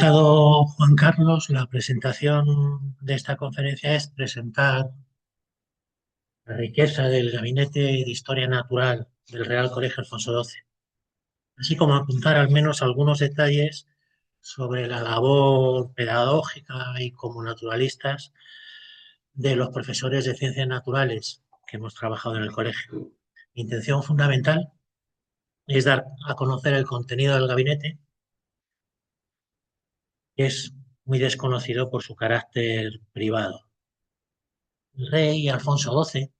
comentado Juan Carlos, la presentación de esta conferencia es presentar la riqueza del Gabinete de Historia Natural del Real Colegio Alfonso XII, así como apuntar al menos algunos detalles sobre la labor pedagógica y como naturalistas de los profesores de ciencias naturales que hemos trabajado en el colegio. Mi intención fundamental es dar a conocer el contenido del gabinete, que es muy desconocido por su carácter privado. El rey Alfonso XII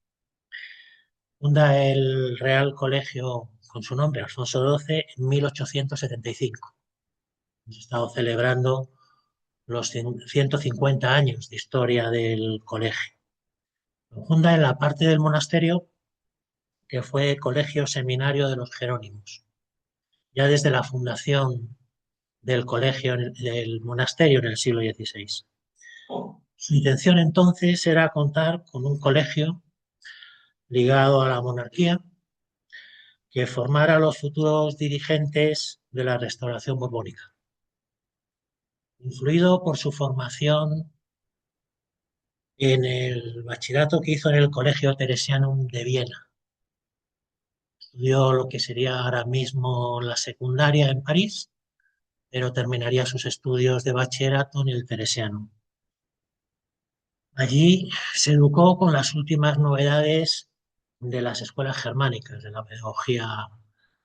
funda el Real Colegio con su nombre, Alfonso XII, en 1875. Hemos estado celebrando los 150 años de historia del colegio. Lo funda en la parte del monasterio que fue Colegio Seminario de los Jerónimos. Ya desde la fundación del colegio, del monasterio en el siglo XVI. Su intención entonces era contar con un colegio ligado a la monarquía que formara a los futuros dirigentes de la restauración borbónica. Influido por su formación en el bachillerato que hizo en el Colegio Teresianum de Viena. Estudió lo que sería ahora mismo la secundaria en París, pero terminaría sus estudios de bachillerato en el Teresianum. Allí se educó con las últimas novedades de las escuelas germánicas, de la pedagogía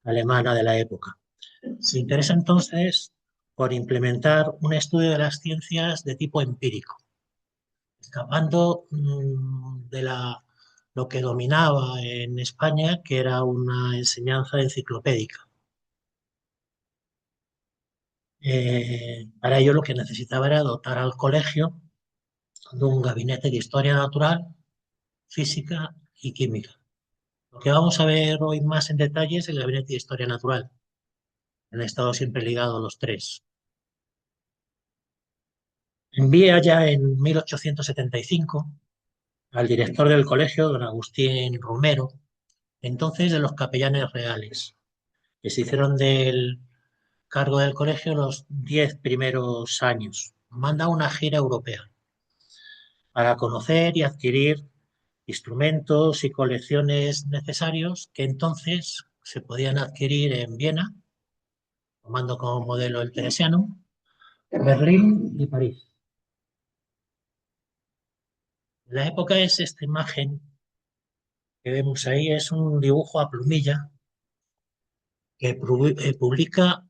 alemana de la época. Se interesa entonces por implementar un estudio de las ciencias de tipo empírico, escapando de lo que dominaba en España, que era una enseñanza enciclopédica. Para ello lo que necesitaba era dotar al colegio de un gabinete de historia natural, física y química. Lo que vamos a ver hoy más en detalle es el gabinete de historia natural. Han estado siempre ligados los tres. Envía ya en 1875 al director del colegio, don Agustín Romero, entonces de los capellanes reales, que se hicieron del cargo del colegio los 10 primeros años. Manda una gira europea para conocer y adquirir instrumentos y colecciones necesarios que entonces se podían adquirir en Viena, tomando como modelo el Teresiano, Berlín y París. La época es esta imagen que vemos ahí, es un dibujo a plumilla que publica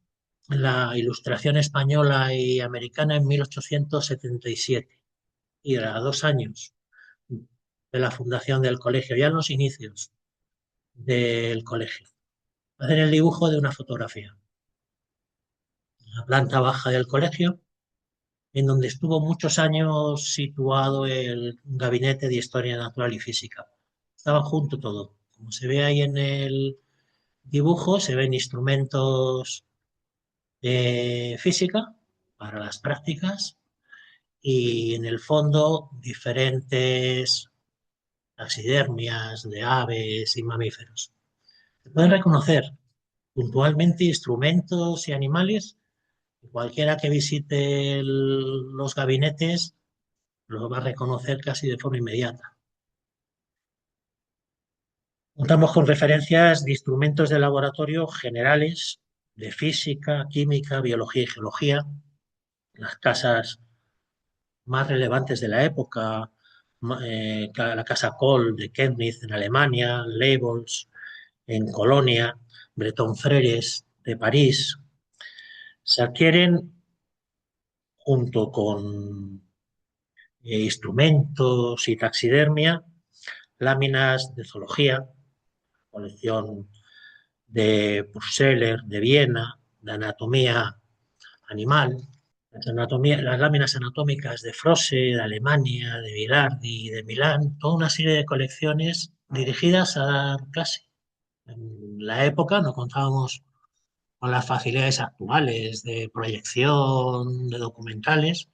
la Ilustración española y americana en 1877 y a 2 años de la fundación del colegio, ya en los inicios del colegio. Hacen el dibujo de una fotografía. La planta baja del colegio, en donde estuvo muchos años situado el Gabinete de Historia Natural y Física. Estaba junto todo. Como se ve ahí en el dibujo, se ven instrumentos de física para las prácticas y en el fondo diferentes taxidermias de aves y mamíferos. Se pueden reconocer puntualmente instrumentos y animales. Cualquiera que visite los gabinetes lo va a reconocer casi de forma inmediata. Contamos con referencias de instrumentos de laboratorio generales de física, química, biología y geología, las casas más relevantes de la época, la casa Kohl de Chemnitz en Alemania, Leybold en Colonia, Breton Freres de París, se adquieren junto con instrumentos y taxidermia, láminas de zoología, colección de Purseller de Viena, de anatomía animal, las láminas anatómicas de Frosse, de Alemania, de Vilardi, de Milán, toda una serie de colecciones dirigidas a dar clase. En la época no contábamos con las facilidades actuales de proyección, de documentales.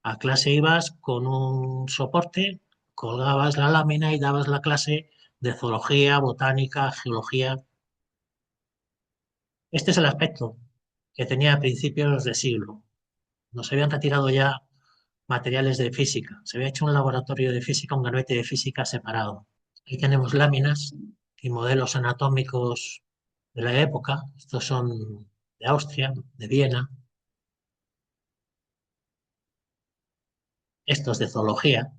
A clase ibas con un soporte, colgabas la lámina y dabas la clase de zoología, botánica, geología. Este es el aspecto que tenía a principios de siglo. nos habían retirado ya materiales de física. Se había hecho un laboratorio de física, un gabinete de física separado. Aquí tenemos láminas y modelos anatómicos de la época. Estos son de Austria, de Viena. Estos de zoología.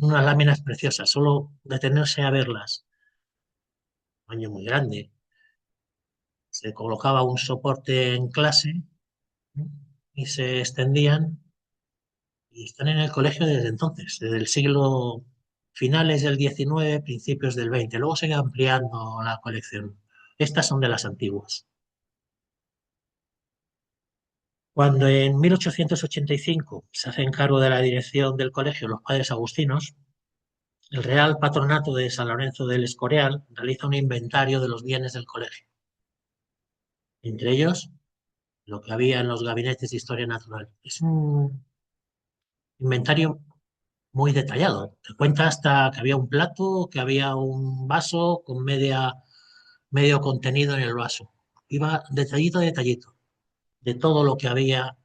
Unas láminas preciosas, solo detenerse a verlas. Un tamaño muy grande. Se colocaba un soporte en clase, ¿no? Y se extendían y están en el colegio desde entonces, desde el siglo finales del XIX, principios del XX. Luego se ha ido ampliando la colección. Estas son de las antiguas. Cuando en 1885 se hacen cargo de la dirección del colegio los padres agustinos, el Real Patronato de San Lorenzo del Escorial realiza un inventario de los bienes del colegio, entre ellos lo que había en los gabinetes de historia natural. Es un inventario muy detallado. Te cuenta hasta que había un plato, que había un vaso con medio contenido en el vaso. Iba detallito a detallito de todo lo que había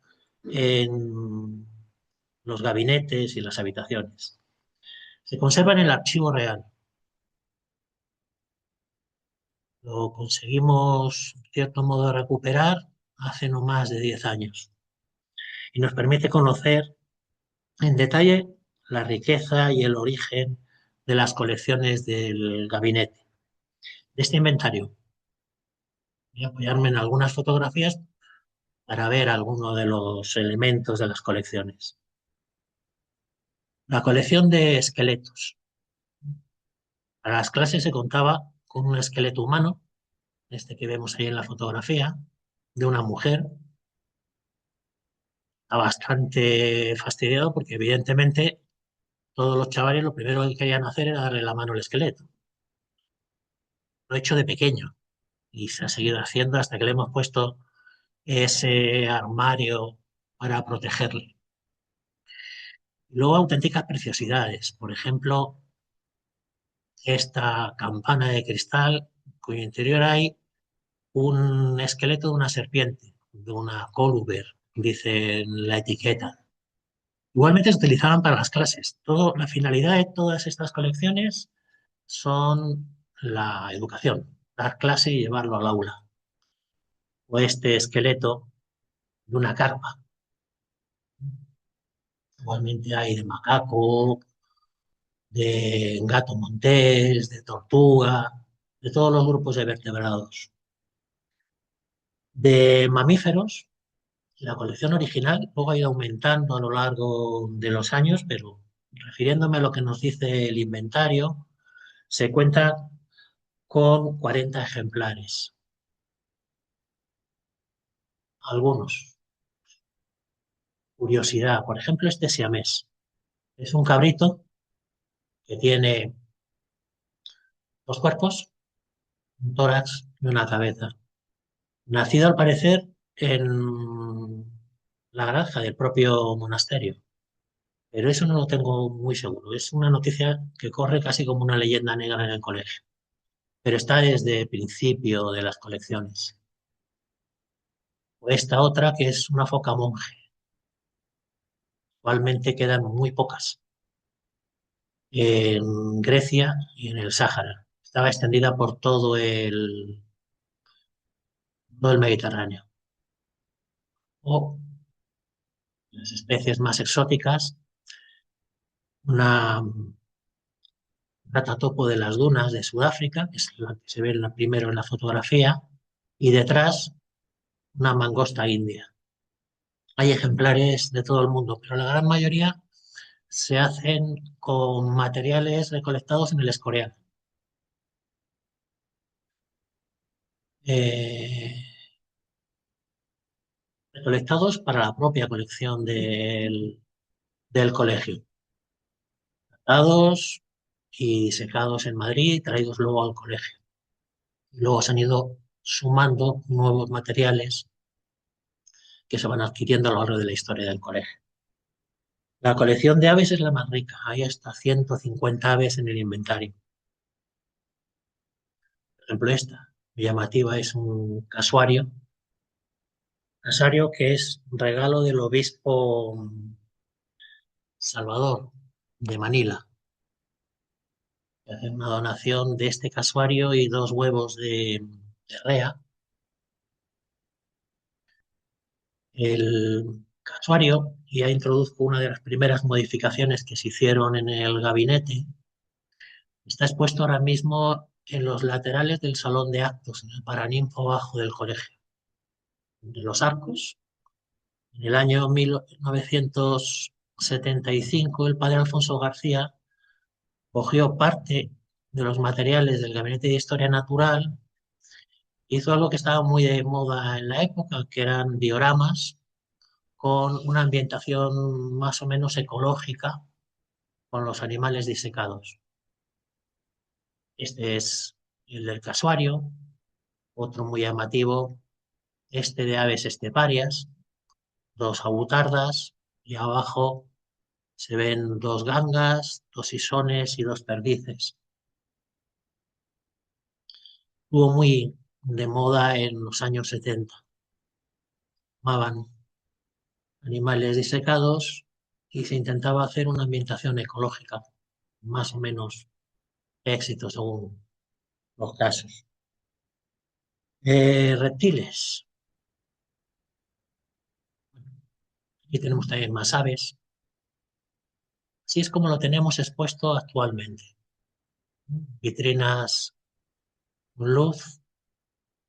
en los gabinetes y las habitaciones. Se conserva en el archivo real. Lo conseguimos, en cierto modo, recuperar hace no más de 10 años y nos permite conocer en detalle la riqueza y el origen de las colecciones del gabinete. De este inventario voy a apoyarme en algunas fotografías para ver algunos de los elementos de las colecciones. La colección de esqueletos. Para las clases se contaba con un esqueleto humano, este que vemos ahí en la fotografía, de una mujer. Está bastante fastidiado porque evidentemente todos los chavales lo primero que querían hacer era darle la mano al esqueleto. Lo he hecho de pequeño y se ha seguido haciendo hasta que le hemos puesto ese armario para protegerle. Y luego auténticas preciosidades. Por ejemplo, esta campana de cristal cuyo interior hay un esqueleto de una serpiente, de una coluber, dice en la etiqueta. Igualmente se utilizaban para las clases. La finalidad de todas estas colecciones son la educación, dar clase y llevarlo al aula. O este esqueleto de una carpa. Igualmente hay de macaco, de gato montés, de tortuga, de todos los grupos de vertebrados. De mamíferos, la colección original luego ha ido aumentando a lo largo de los años, pero refiriéndome a lo que nos dice el inventario, se cuenta con 40 ejemplares. Algunos. Curiosidad, por ejemplo, este siamés. Es un cabrito que tiene dos cuerpos, un tórax y una cabeza. Nacido al parecer en la granja del propio monasterio, pero eso no lo tengo muy seguro. Es una noticia que corre casi como una leyenda negra en el colegio, pero está desde el principio de las colecciones. O esta otra que es una foca monje. Actualmente quedan muy pocas en Grecia y en el Sáhara. Estaba extendida por todo el Mediterráneo. O las especies más exóticas, una ratatopo de las dunas de Sudáfrica, que es la que se ve primero en la fotografía, y detrás una mangosta india. Hay ejemplares de todo el mundo, pero la gran mayoría se hacen con materiales recolectados en el Escorial. Eh, Recolectados para la propia colección del colegio. Tratados y secados en Madrid y traídos luego al colegio. Y luego se han ido sumando nuevos materiales que se van adquiriendo a lo largo de la historia del colegio. La colección de aves es la más rica, hay hasta 150 aves en el inventario. Por ejemplo, esta, llamativa, es un casuario Casario que es regalo del obispo Salvador de Manila, que hace una donación de este casuario y 2 huevos de rea. El casuario, y ya introduzco una de las primeras modificaciones que se hicieron en el gabinete, está expuesto ahora mismo en los laterales del salón de actos, en el paraninfo bajo del colegio, entre los arcos. En el año 1975, el padre Alfonso García cogió parte de los materiales del Gabinete de Historia Natural, hizo algo que estaba muy de moda en la época, que eran dioramas con una ambientación más o menos ecológica con los animales disecados. Este es el del casuario, otro muy llamativo, este de aves esteparias, 2 avutardas y abajo se ven 2 gangas, 2 isones y 2 perdices. Estuvo muy de moda en los años 70. Tomaban animales disecados y se intentaba hacer una ambientación ecológica, más o menos éxito según los casos. Reptiles. Aquí tenemos también más aves. Así es como lo tenemos expuesto actualmente. Vitrinas luz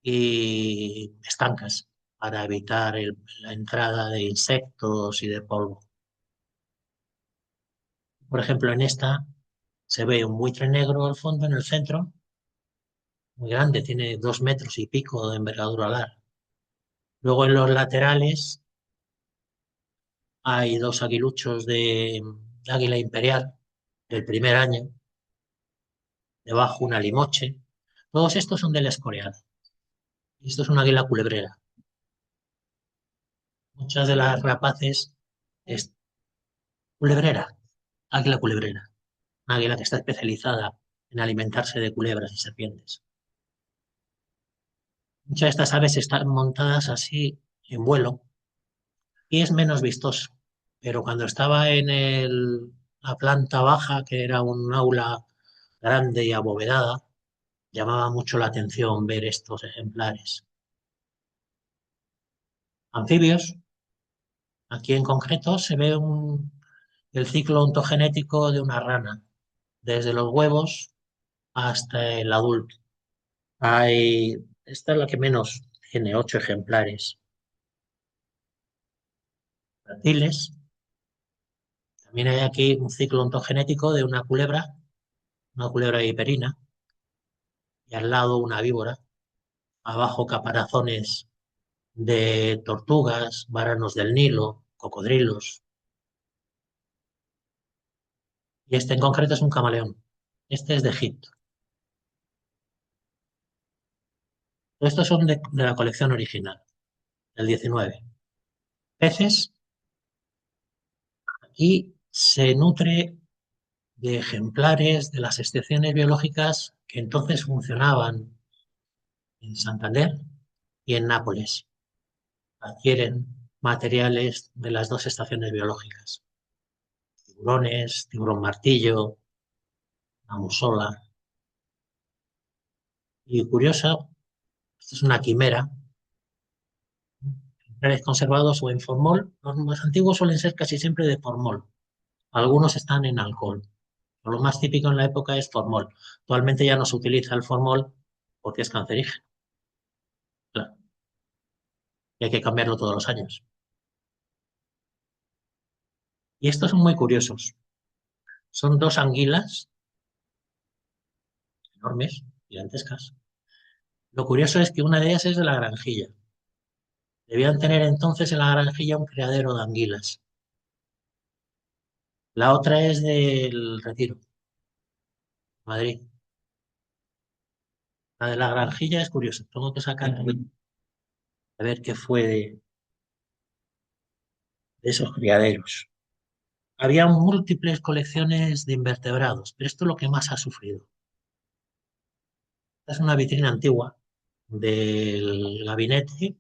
y estancas para evitar la entrada de insectos y de polvo. Por ejemplo, en esta se ve un buitre negro al fondo en el centro, muy grande, tiene 2 metros y pico de envergadura alar. Luego en los laterales hay 2 aguiluchos de águila imperial del primer año, debajo una limoche. Todos estos son del Escorial. Y esto es una águila culebrera. Muchas de las rapaces es culebrera, águila culebrera. Una águila que está especializada en alimentarse de culebras y serpientes. Muchas de estas aves están montadas así en vuelo y es menos vistoso. Pero cuando estaba en la planta baja, que era un aula grande y abovedada, llamaba mucho la atención ver estos ejemplares. Anfibios, aquí en concreto se ve el ciclo ontogenético de una rana, desde los huevos hasta el adulto. Esta es la que menos tiene, 8 ejemplares. Reptiles, también hay aquí un ciclo ontogenético de una culebra viperina, y al lado una víbora, abajo caparazones de tortugas, varanos del Nilo, cocodrilos, y este en concreto es un camaleón. Este es de Egipto. Estos son de la colección original, del 19. Peces, y se nutre de ejemplares de las excepciones biológicas que entonces funcionaban en Santander y en Nápoles. Adquieren materiales de las 2 estaciones biológicas. Tiburones, tiburón martillo, la musola. Y curiosa, esto es una quimera, ejemplares conservados o en formol. Los más antiguos suelen ser casi siempre de formol. Algunos están en alcohol. Pero lo más típico en la época es formol. Actualmente ya no se utiliza el formol porque es cancerígeno. Claro, y hay que cambiarlo todos los años. Y estos son muy curiosos. Son 2 anguilas enormes, gigantescas. Lo curioso es que una de ellas es de la granjilla. Debían tener entonces en la granjilla un criadero de anguilas. La otra es del Retiro, Madrid. La de la granjilla es curiosa. Tengo que sacar a ver qué fue de esos criaderos. Había múltiples colecciones de invertebrados, pero esto es lo que más ha sufrido. Esta es una vitrina antigua del gabinete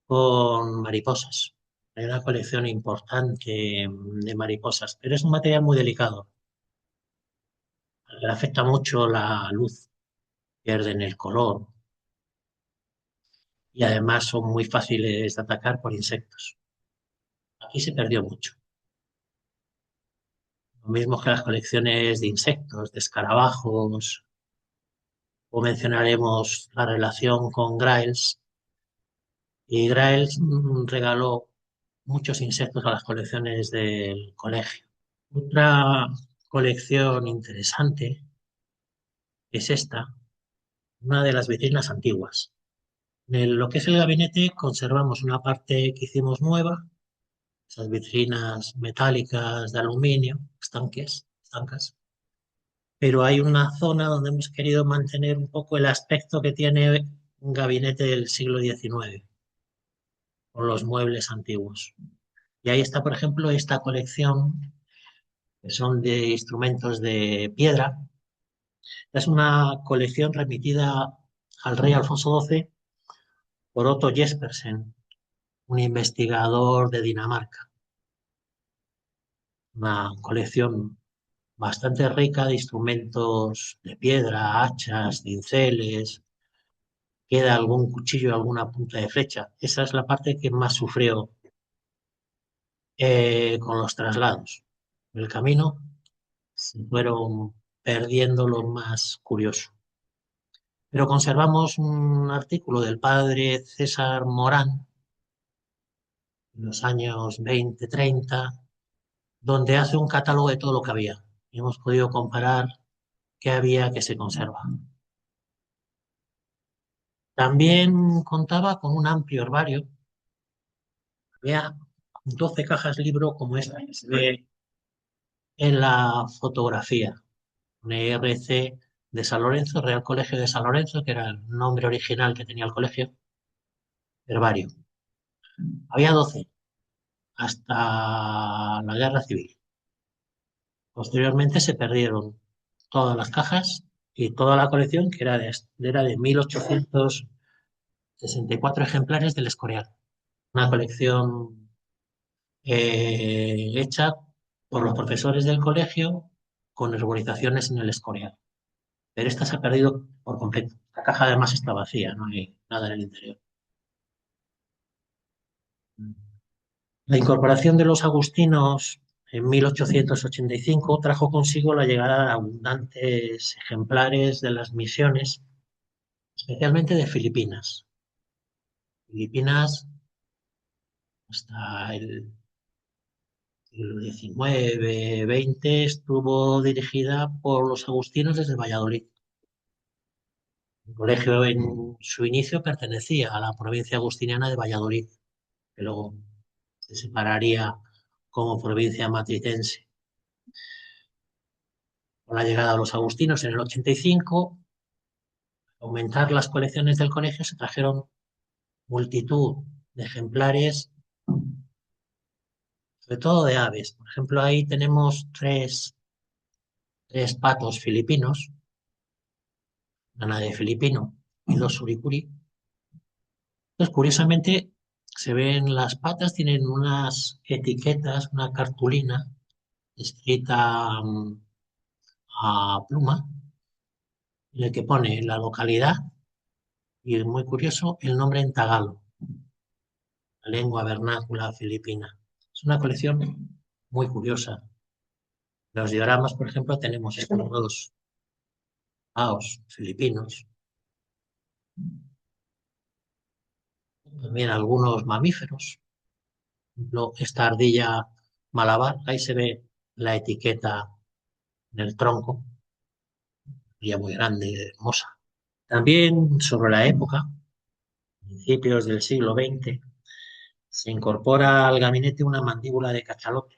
con mariposas. Hay una colección importante de mariposas, pero es un material muy delicado. Le afecta mucho la luz, pierden el color y además son muy fáciles de atacar por insectos. Aquí se perdió mucho. Lo mismo que las colecciones de insectos, de escarabajos, o mencionaremos la relación con Grails. Y Grails regaló muchos insectos a las colecciones del colegio. Otra colección interesante es esta, una de las vitrinas antiguas. En lo que es el gabinete conservamos una parte que hicimos nueva, esas vitrinas metálicas de aluminio, estancas, pero hay una zona donde hemos querido mantener un poco el aspecto que tiene un gabinete del siglo XIX, con los muebles antiguos. Y ahí está, por ejemplo, esta colección, que son de instrumentos de piedra. Es una colección remitida al rey Alfonso XII por Otto Jespersen, un investigador de Dinamarca. Una colección bastante rica de instrumentos de piedra, hachas, cinceles, queda algún cuchillo, alguna punta de flecha. Esa es la parte que más sufrió con los traslados. En el camino se fueron perdiendo lo más curioso. Pero conservamos un artículo del padre César Morán, en los años 20-30, donde hace un catálogo de todo lo que había. Y hemos podido comparar qué había que se conserva. También contaba con un amplio herbario. Había 12 cajas libro como esta que se ve en la fotografía. Un ERC de San Lorenzo, Real Colegio de San Lorenzo, que era el nombre original que tenía el colegio, herbario. Había 12 hasta la Guerra Civil. Posteriormente se perdieron todas las cajas y toda la colección, que era de 1864 ejemplares del Escorial. Una colección hecha por los profesores del colegio con arborizaciones en el Escorial. Pero esta se ha perdido por completo. La caja además está vacía, no hay nada en el interior. La incorporación de los agustinos en 1885 trajo consigo la llegada de abundantes ejemplares de las misiones, especialmente de Filipinas. Filipinas, hasta el siglo XIX, XX, estuvo dirigida por los agustinos desde Valladolid. El colegio en su inicio pertenecía a la provincia agustiniana de Valladolid, que luego se separaría como provincia matritense. Con la llegada de los agustinos en el 85, aumentar las colecciones del colegio, se trajeron multitud de ejemplares, sobre todo de aves. Por ejemplo, ahí tenemos tres patos filipinos, una de filipino y dos suricuri. Entonces, curiosamente, se ven las patas, tienen unas etiquetas, una cartulina escrita a pluma, en el que pone la localidad y, es muy curioso, el nombre en tagalo, la lengua vernácula filipina. Es una colección muy curiosa. Los dioramas, por ejemplo, tenemos estos dos paos filipinos, también algunos mamíferos. Por ejemplo, esta ardilla malabar, ahí se ve la etiqueta en el tronco, ya muy grande, hermosa. También sobre la época, principios del siglo XX, se incorpora al gabinete una mandíbula de cachalote,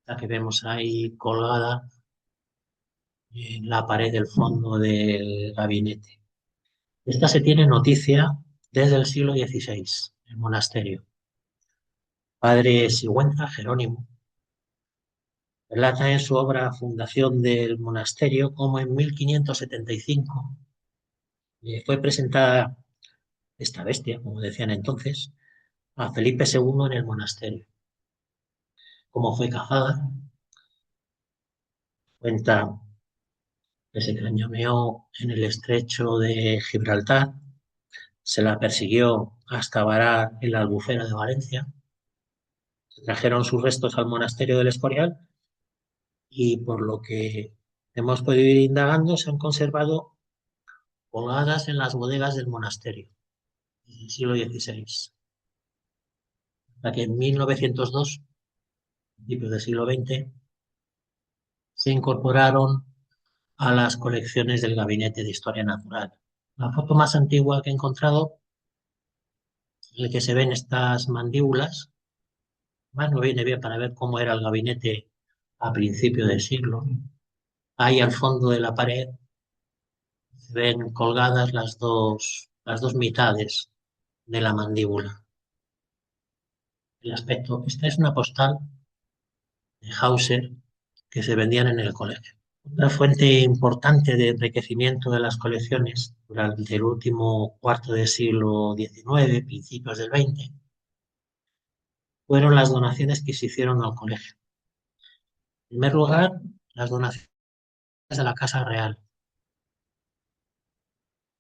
la que vemos ahí colgada en la pared del fondo del gabinete. Esta se tiene noticia desde el siglo XVI, el monasterio. Padre Sigüenza Jerónimo relata en su obra Fundación del Monasterio cómo en 1575 fue presentada esta bestia, como decían entonces, a Felipe II en el monasterio. Cómo fue cazada, cuenta que se cañoneó en el estrecho de Gibraltar, se la persiguió hasta varar en la Albufera de Valencia, se trajeron sus restos al monasterio del Escorial y por lo que hemos podido ir indagando, se han conservado colgadas en las bodegas del monasterio del siglo XVI. Hasta que en 1902, principios del siglo XX, se incorporaron a las colecciones del Gabinete de Historia Natural. La foto más antigua que he encontrado, en la que se ven estas mandíbulas, bueno, viene bien para ver cómo era el gabinete a principio del siglo. Ahí al fondo de la pared se ven colgadas las dos mitades de la mandíbula. El aspecto, esta es una postal de Hauser que se vendían en el colegio. Otra fuente importante de enriquecimiento de las colecciones durante el último cuarto del siglo XIX, principios del XX, fueron las donaciones que se hicieron al colegio. En primer lugar, las donaciones de la Casa Real.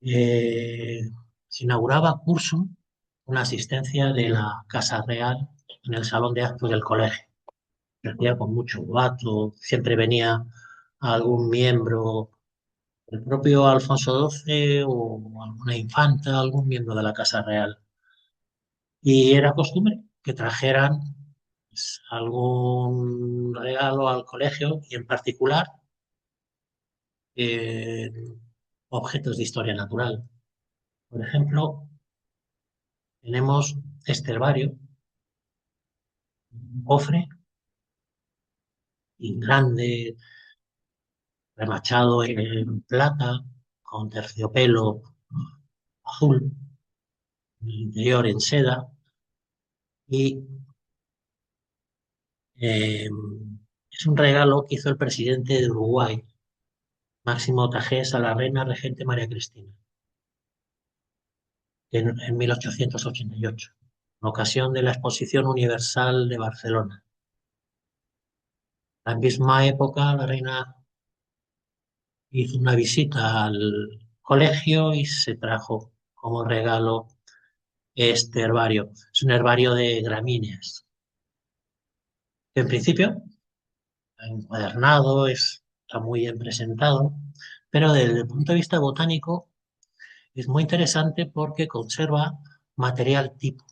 Eh, Se inauguraba curso con asistencia de la Casa Real en el salón de actos del colegio. Se hacía con mucho boato, siempre venía algún miembro, el propio Alfonso XII o alguna infanta, algún miembro de la Casa Real. Y era costumbre que trajeran pues, algún regalo al colegio y en particular eh, objetos de historia natural. Por ejemplo, tenemos este herbario, un cofre y grande, remachado en plata, con terciopelo azul, el interior en seda, y eh, es un regalo que hizo el presidente de Uruguay, Máximo Tajés, a la reina regente María Cristina, en 1888, en ocasión de la Exposición Universal de Barcelona. En la misma época, la reina hizo una visita al colegio y se trajo como regalo este herbario. Es un herbario de gramíneas. En principio, encuadernado, está muy bien presentado, pero desde el punto de vista botánico es muy interesante porque conserva material tipo.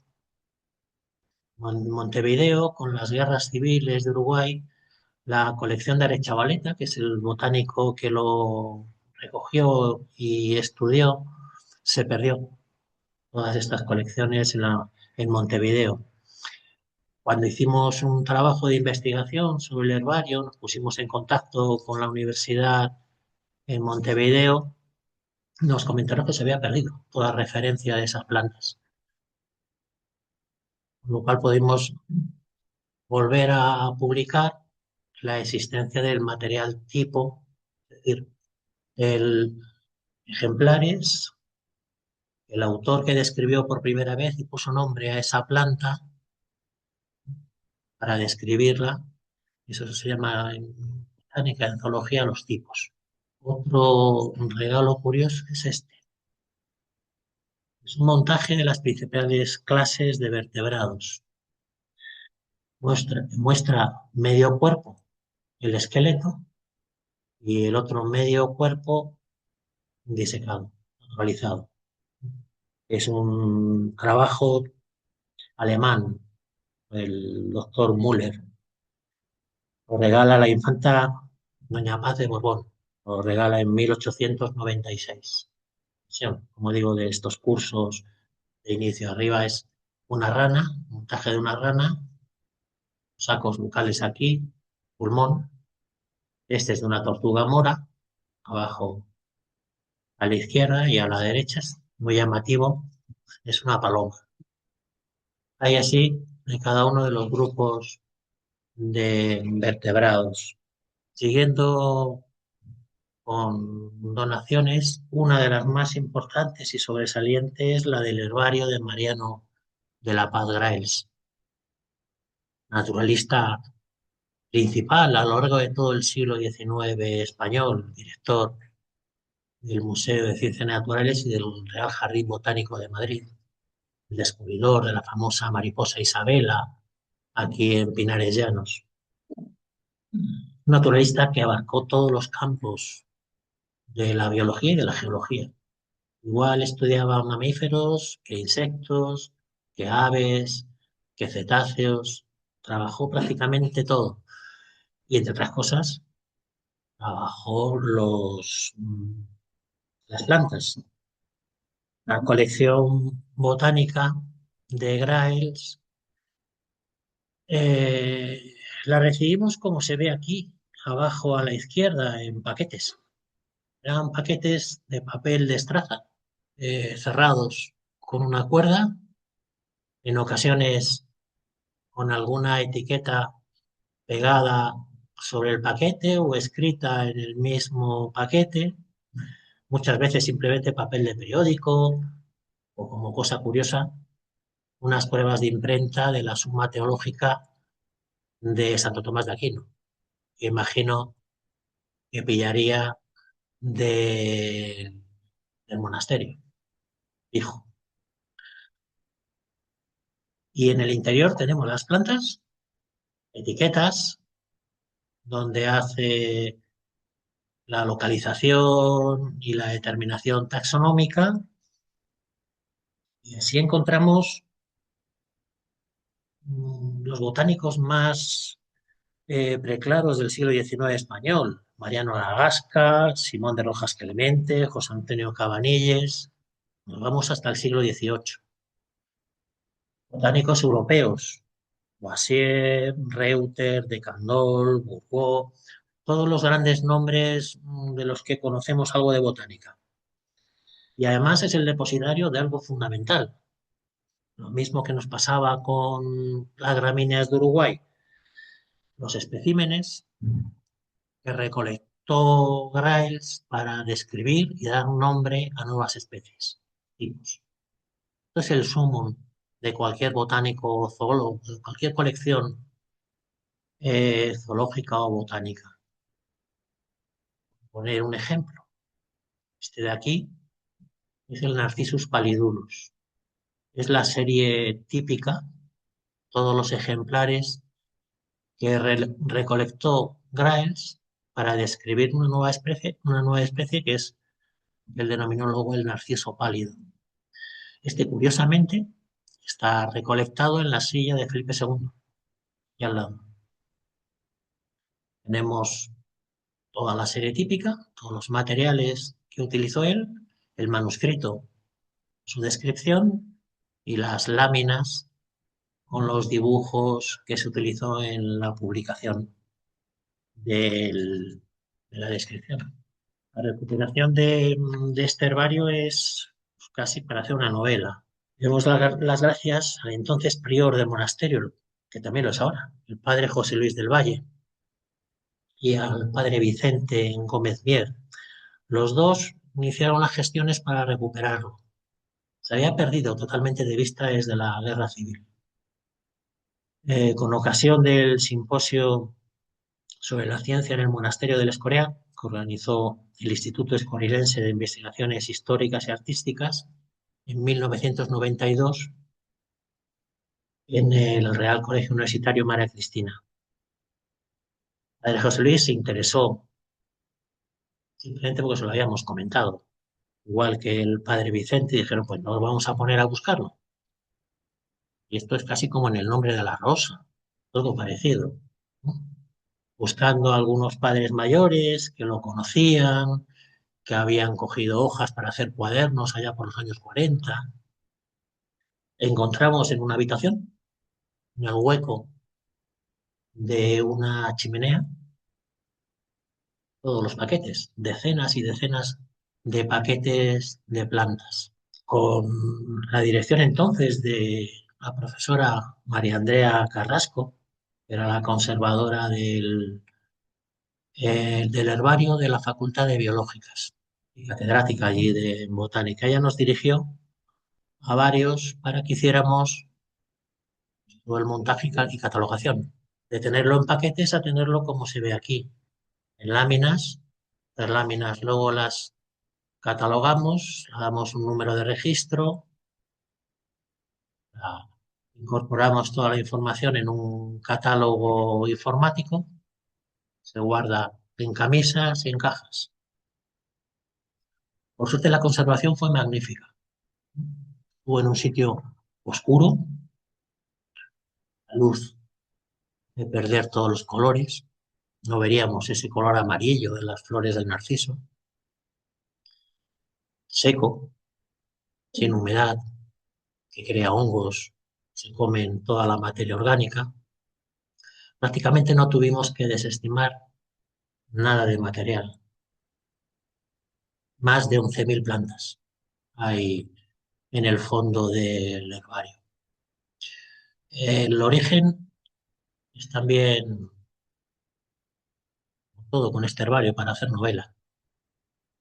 En Montevideo, con las guerras civiles de Uruguay, la colección de Arechavaleta, que es el botánico que lo recogió y estudió, se perdió. Todas estas colecciones en Montevideo. Cuando hicimos un trabajo de investigación sobre el herbario, nos pusimos en contacto con la universidad en Montevideo, nos comentaron que se había perdido toda referencia de esas plantas, con lo cual pudimos volver a publicar la existencia del material tipo, es decir, el ejemplares, el autor que describió por primera vez y puso nombre a esa planta para describirla, eso se llama en botánica, en zoología, los tipos. Otro regalo curioso es este. Es un montaje de las principales clases de vertebrados. Muestra medio cuerpo, el esqueleto, y el otro medio cuerpo disecado, naturalizado. Es un trabajo alemán, el doctor Müller. Lo regala la infanta Doña Paz de Borbón. Lo regala en 1896. Sí, como digo, de estos cursos de inicio. Arriba es una rana, un montaje de una rana, sacos bucales aquí, pulmón. Este es de una tortuga mora, abajo a la izquierda y a la derecha, es muy llamativo, es una paloma. Hay así de cada uno de los grupos de vertebrados. Siguiendo con donaciones. Una de las más importantes y sobresalientes, la del herbario de Mariano de la Paz Graells, naturalista principal a lo largo de todo el siglo XIX español, director del Museo de Ciencias Naturales y del Real Jardín Botánico de Madrid, el descubridor de la famosa mariposa Isabela, aquí en Pinares Llanos. Un naturalista que abarcó todos los campos de la biología y de la geología. Igual estudiaba mamíferos, que insectos, que aves, que cetáceos. Trabajó prácticamente todo. Y entre otras cosas, trabajó las plantas. La colección botánica de Graels eh, la recibimos como se ve aquí, abajo a la izquierda, en paquetes. Eran paquetes de papel de estraza, cerrados con una cuerda, en ocasiones con alguna etiqueta pegada sobre el paquete o escrita en el mismo paquete, muchas veces simplemente papel de periódico o como cosa curiosa, unas pruebas de imprenta de la Suma Teológica de Santo Tomás de Aquino, que imagino que pillaría del monasterio, hijo. Y en el interior tenemos las plantas, etiquetas, donde hace la localización y la determinación taxonómica. Y así encontramos los botánicos más preclaros del siglo XIX español. Mariano Lagasca, Simón de Rojas Clemente, José Antonio Cabanilles. Nos vamos hasta el siglo XVIII. Botánicos europeos, Boissier, Reuter, de Candolle, Bourgeois, todos los grandes nombres de los que conocemos algo de botánica. Y además es el depositario de algo fundamental, lo mismo que nos pasaba con las gramíneas de Uruguay, los especímenes que recolectó Graels para describir y dar un nombre a nuevas especies, tipos. Esto es el sumum de cualquier botánico o zoólogo, de cualquier colección zoológica o botánica. Poner un ejemplo. Este de aquí es el Narcissus pallidulus. Es la serie típica, todos los ejemplares que recolectó Graels para describir una nueva especie que es el denominó luego el narciso pálido. Este, curiosamente, está recolectado en la silla de Felipe II y al lado. Tenemos toda la serie típica, todos los materiales que utilizó él, el manuscrito, su descripción y las láminas con los dibujos que se utilizó en la publicación de la descripción. La recuperación de este herbario es casi para hacer una novela. Demos las gracias al entonces prior del monasterio, que también lo es ahora, el padre José Luis del Valle, y al padre Vicente Gómez Mier. Los dos iniciaron las gestiones para recuperarlo. Se había perdido totalmente de vista desde la Guerra Civil. Con ocasión del simposio sobre la ciencia en el monasterio del Escorial, que organizó el Instituto Escorilense de Investigaciones Históricas y Artísticas en 1992, en el Real Colegio Universitario María Cristina. Padre José Luis se interesó simplemente porque se lo habíamos comentado, igual que el padre Vicente, y dijeron, pues nos vamos a poner a buscarlo. Y esto es casi como en el nombre de la rosa, todo parecido, ¿no? Buscando a algunos padres mayores que lo conocían, que habían cogido hojas para hacer cuadernos allá por los años 40. Encontramos en una habitación, en el hueco de una chimenea, todos los paquetes, decenas y decenas de paquetes de plantas, con la dirección entonces de la profesora María Andrea Carrasco, que era la conservadora del herbario de la Facultad de Biológicas y catedrática allí de botánica. Ella nos dirigió a varios para que hiciéramos todo el montaje y catalogación, de tenerlo en paquetes a tenerlo como se ve aquí, en láminas. Las láminas luego las catalogamos, le damos un número de registro, incorporamos toda la información en un catálogo informático, se guarda en camisas y en cajas. Por suerte la conservación fue magnífica. Estuvo en un sitio oscuro, la luz de perder todos los colores, no veríamos ese color amarillo de las flores del narciso, seco, sin humedad, que crea hongos, se comen toda la materia orgánica. Prácticamente no tuvimos que desestimar nada de material. Más de 11.000 plantas hay en el fondo del herbario. El origen es también todo con este herbario para hacer novela.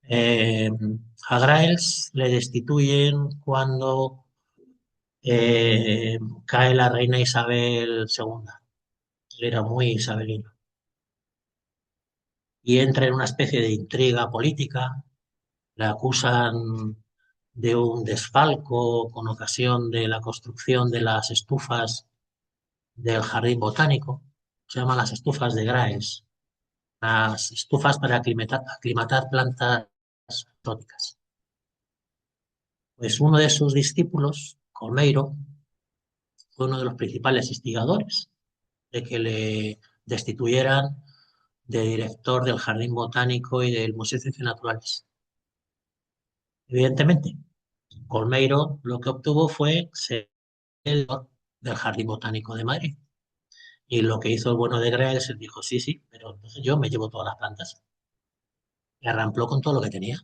A Graels le destituyen cuando cae la reina Isabel II. Él era muy isabelino. Y entra en una especie de intriga política. Le acusan de un desfalco con ocasión de la construcción de las estufas del jardín botánico. Se llaman las estufas de Graels. Las estufas para aclimatar plantas exóticas. Pues uno de sus discípulos, Colmeiro, fue uno de los principales instigadores de que le destituyeran de director del Jardín Botánico y del Museo de Ciencias Naturales. Evidentemente, Colmeiro lo que obtuvo fue ser el director del Jardín Botánico de Madrid. Y lo que hizo el bueno de Graels es dijo, sí, sí, pero entonces yo me llevo todas las plantas. Y arrampló con todo lo que tenía.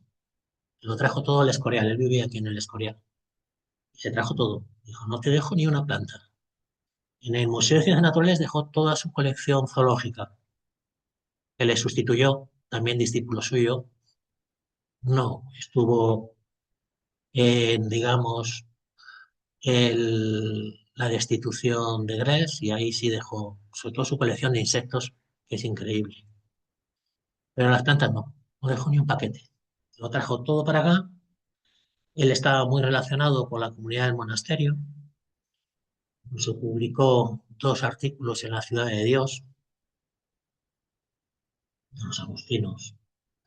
Lo trajo todo al Escorial, él vivía aquí en el Escorial. Y se trajo todo. Dijo, no te dejo ni una planta. En el Museo de Ciencias Naturales dejó toda su colección zoológica, que le sustituyó, también discípulo suyo. No, estuvo en, digamos, la destitución de Gress y ahí sí dejó, sobre todo su colección de insectos, que es increíble. Pero las plantas no dejó ni un paquete. Lo trajo todo para acá. Él estaba muy relacionado con la comunidad del monasterio. Se publicó 2 artículos en la Ciudad de Dios, de los agustinos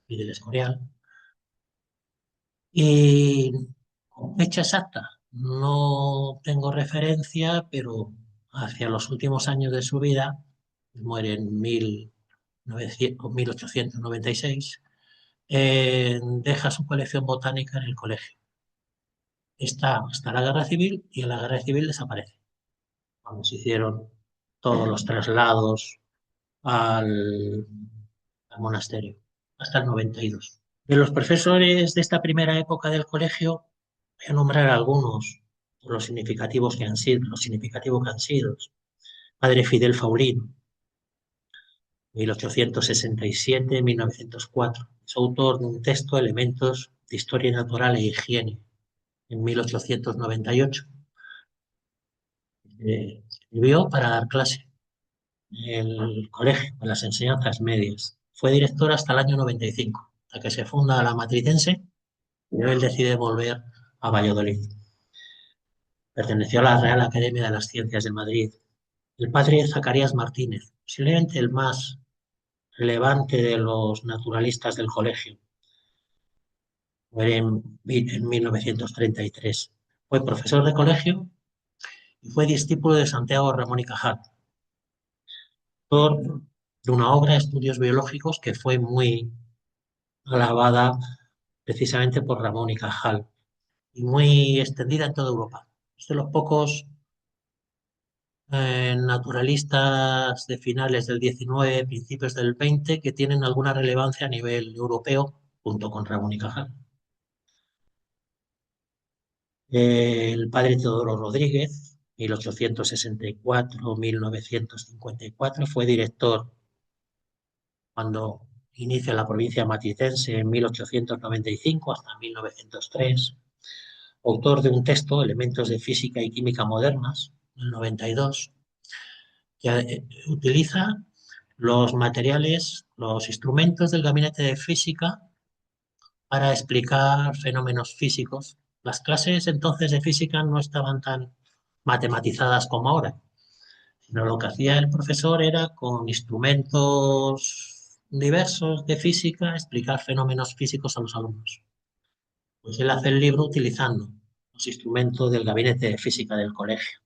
y del Escorial. Y con fecha exacta no tengo referencia, pero hacia los últimos años de su vida, muere en 1896, deja su colección botánica en el colegio. Está hasta la Guerra Civil y en la Guerra Civil desaparece. Cuando se hicieron todos los traslados al, al monasterio, hasta el 92. De los profesores de esta primera época del colegio, voy a nombrar algunos, por los significativos que han sido, los significativos que han sido. Padre Fidel Faulín, 1867-1904. Es autor de un texto, Elementos de Historia Natural e Higiene, en 1898. Escribió para dar clase en el colegio, en las enseñanzas medias. Fue director hasta el año 95, hasta que se funda la Matritense, y él decide volver a Valladolid. Perteneció a la Real Academia de las Ciencias de Madrid. El padre Zacarías Martínez, posiblemente el más relevante de los naturalistas del colegio, muere en 1933. Fue profesor de colegio y fue discípulo de Santiago Ramón y Cajal, autor de una obra, Estudios Biológicos, que fue muy alabada precisamente por Ramón y Cajal y muy extendida en toda Europa. Es de los pocos naturalistas de finales del 19, principios del 20, que tienen alguna relevancia a nivel europeo, junto con Ramón y Cajal. El padre Teodoro Rodríguez, 1864-1954, fue director cuando inicia en la provincia matritense en 1895 hasta 1903, autor de un texto, Elementos de Física y Química Modernas, en el 92, que utiliza los materiales, los instrumentos del gabinete de física para explicar fenómenos físicos. Las clases entonces de física no estaban tan matematizadas como ahora, sino lo que hacía el profesor era con instrumentos diversos de física explicar fenómenos físicos a los alumnos. Pues él hace el libro utilizando los instrumentos del gabinete de física del colegio.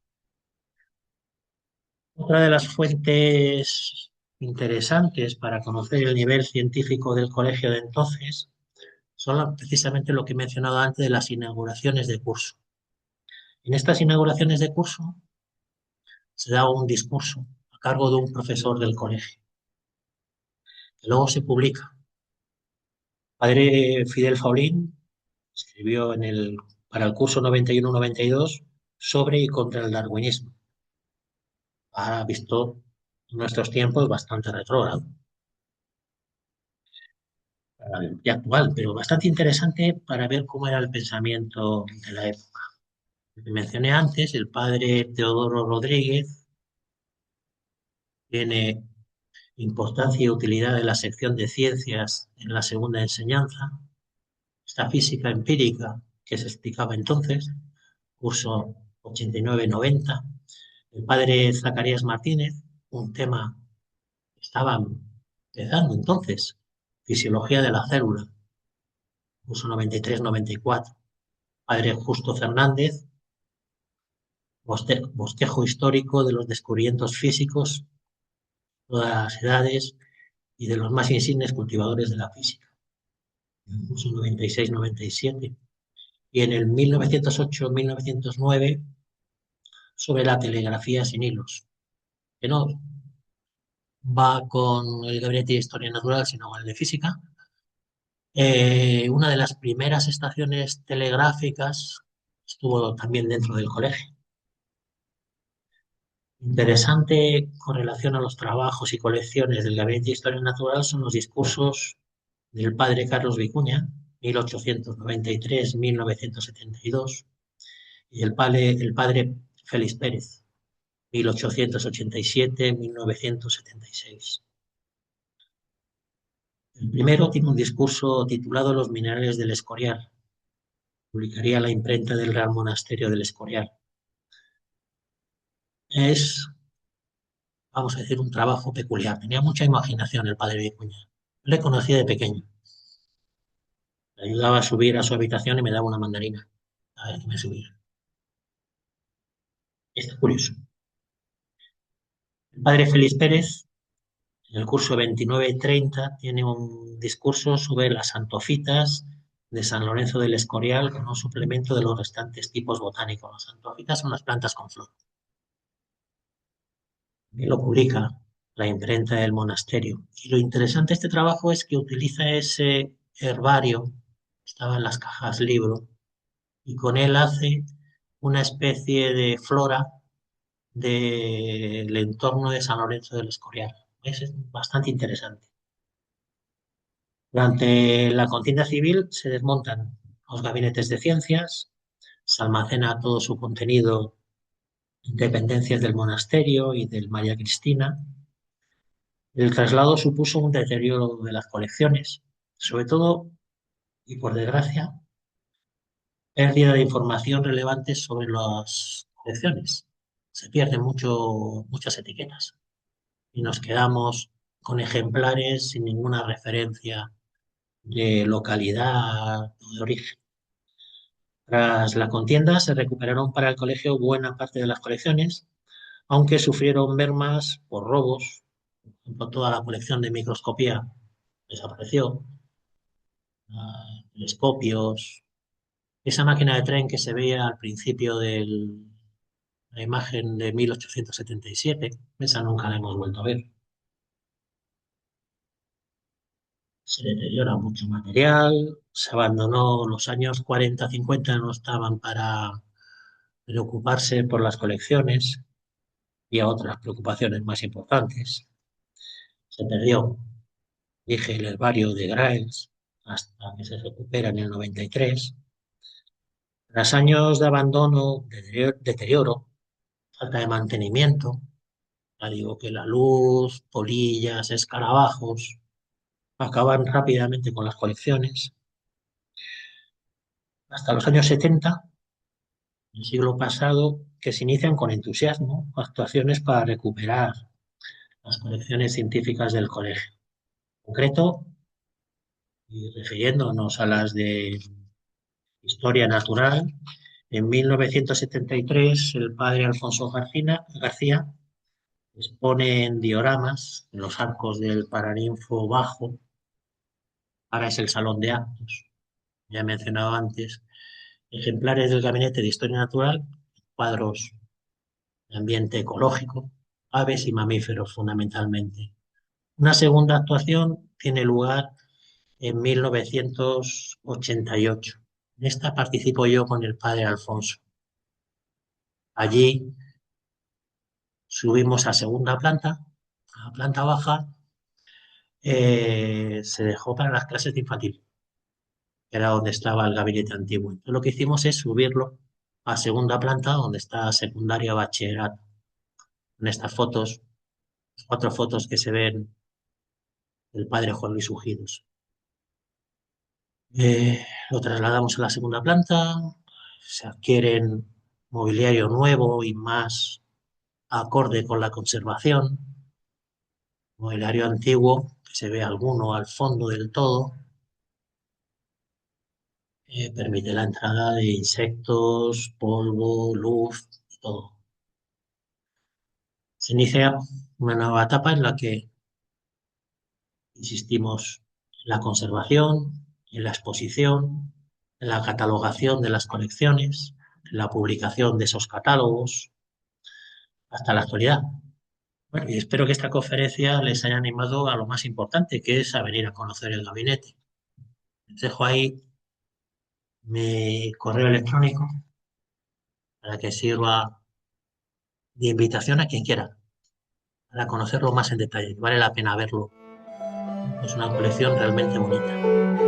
Otra de las fuentes interesantes para conocer el nivel científico del colegio de entonces son precisamente lo que he mencionado antes de las inauguraciones de curso. En estas inauguraciones de curso se da un discurso a cargo de un profesor del colegio, que luego se publica. Padre Fidel Faulín escribió para el curso 91-92 sobre y contra el darwinismo. Ha visto en nuestros tiempos bastante retrógrado y actual, pero bastante interesante para ver cómo era el pensamiento de la época. Lo que mencioné antes, el padre Teodoro Rodríguez tiene importancia y utilidad en la sección de ciencias en la segunda enseñanza, esta física empírica que se explicaba entonces, curso 89-90. El padre Zacarías Martínez, un tema que estaba empezando entonces, fisiología de la célula, curso 93-94. Padre Justo Fernández, bosquejo histórico de los descubrimientos físicos, todas las edades y de los más insignes cultivadores de la física, en el curso 96-97. Y en el 1908-1909 sobre la telegrafía sin hilos, que no va con el gabinete de historia natural, sino con el de física. Una de las primeras estaciones telegráficas estuvo también dentro del colegio. Interesante con relación a los trabajos y colecciones del Gabinete de Historia Natural son los discursos del padre Carlos Vicuña, 1893-1972, y el padre Félix Pérez, 1887-1976. El primero tiene un discurso titulado Los minerales del Escorial. Publicaría la imprenta del Real Monasterio del Escorial. Es, vamos a decir, un trabajo peculiar. Tenía mucha imaginación el padre Vicuña. Le conocí de pequeño. Me ayudaba a subir a su habitación y me daba una mandarina a ver que me subía. Está curioso. El padre Félix Pérez, en el curso 29-30, tiene un discurso sobre las antofitas de San Lorenzo del Escorial con un suplemento de los restantes tipos botánicos. Las antofitas son las plantas con flor. Y lo publica la imprenta del monasterio. Y lo interesante de este trabajo es que utiliza ese herbario, estaba en las cajas libro, y con él hace una especie de flora del entorno de San Lorenzo del Escorial. Es bastante interesante. Durante la contienda civil se desmontan los gabinetes de ciencias, se almacena todo su contenido en dependencias del monasterio y del María Cristina. El traslado supuso un deterioro de las colecciones, sobre todo, y por desgracia, pérdida de información relevante sobre las colecciones. Se pierden muchas etiquetas y nos quedamos con ejemplares sin ninguna referencia de localidad o de origen. Tras la contienda se recuperaron para el colegio buena parte de las colecciones, aunque sufrieron mermas por robos. Por ejemplo, toda la colección de microscopía desapareció, telescopios, esa máquina de tren que se veía al principio de la imagen de 1877, esa nunca la hemos vuelto a ver. Se deteriora mucho material, se abandonó los años 40-50, no estaban para preocuparse por las colecciones y a otras preocupaciones más importantes. Se perdió. Dije el herbario de Graels hasta que se recupera en el 93. Tras años de abandono, deterioro, falta de mantenimiento, ya digo que la luz, polillas, escarabajos, acaban rápidamente con las colecciones. Hasta los años 70 del siglo pasado, que se inician con entusiasmo actuaciones para recuperar las colecciones científicas del colegio. En concreto, y refiriéndonos a las de historia natural, en 1973 el padre Alfonso García expone en dioramas en los arcos del Paraninfo Bajo, ahora es el Salón de Actos, ya he mencionado antes, ejemplares del Gabinete de Historia Natural, cuadros de ambiente ecológico, aves y mamíferos fundamentalmente. Una segunda actuación tiene lugar en 1988. En esta participo yo con el padre Alfonso. Allí subimos a planta baja, se dejó para las clases de infantil, que era donde estaba el gabinete antiguo. Entonces, lo que hicimos es subirlo a segunda planta, donde está secundaria bachillerato. En estas fotos, 4 fotos que se ven del padre Juan Luis Ujidos. Lo trasladamos a la segunda planta, se adquieren mobiliario nuevo y más acorde con la conservación, mobiliario antiguo, que se ve alguno al fondo del todo, permite la entrada de insectos, polvo, luz y todo. Se inicia una nueva etapa en la que insistimos en la conservación, en la exposición, en la catalogación de las colecciones, en la publicación de esos catálogos, hasta la actualidad. Bueno, y espero que esta conferencia les haya animado a lo más importante, que es a venir a conocer el gabinete. Les dejo ahí mi correo electrónico para que sirva de invitación a quien quiera, para conocerlo más en detalle. Vale la pena verlo. Es una colección realmente bonita.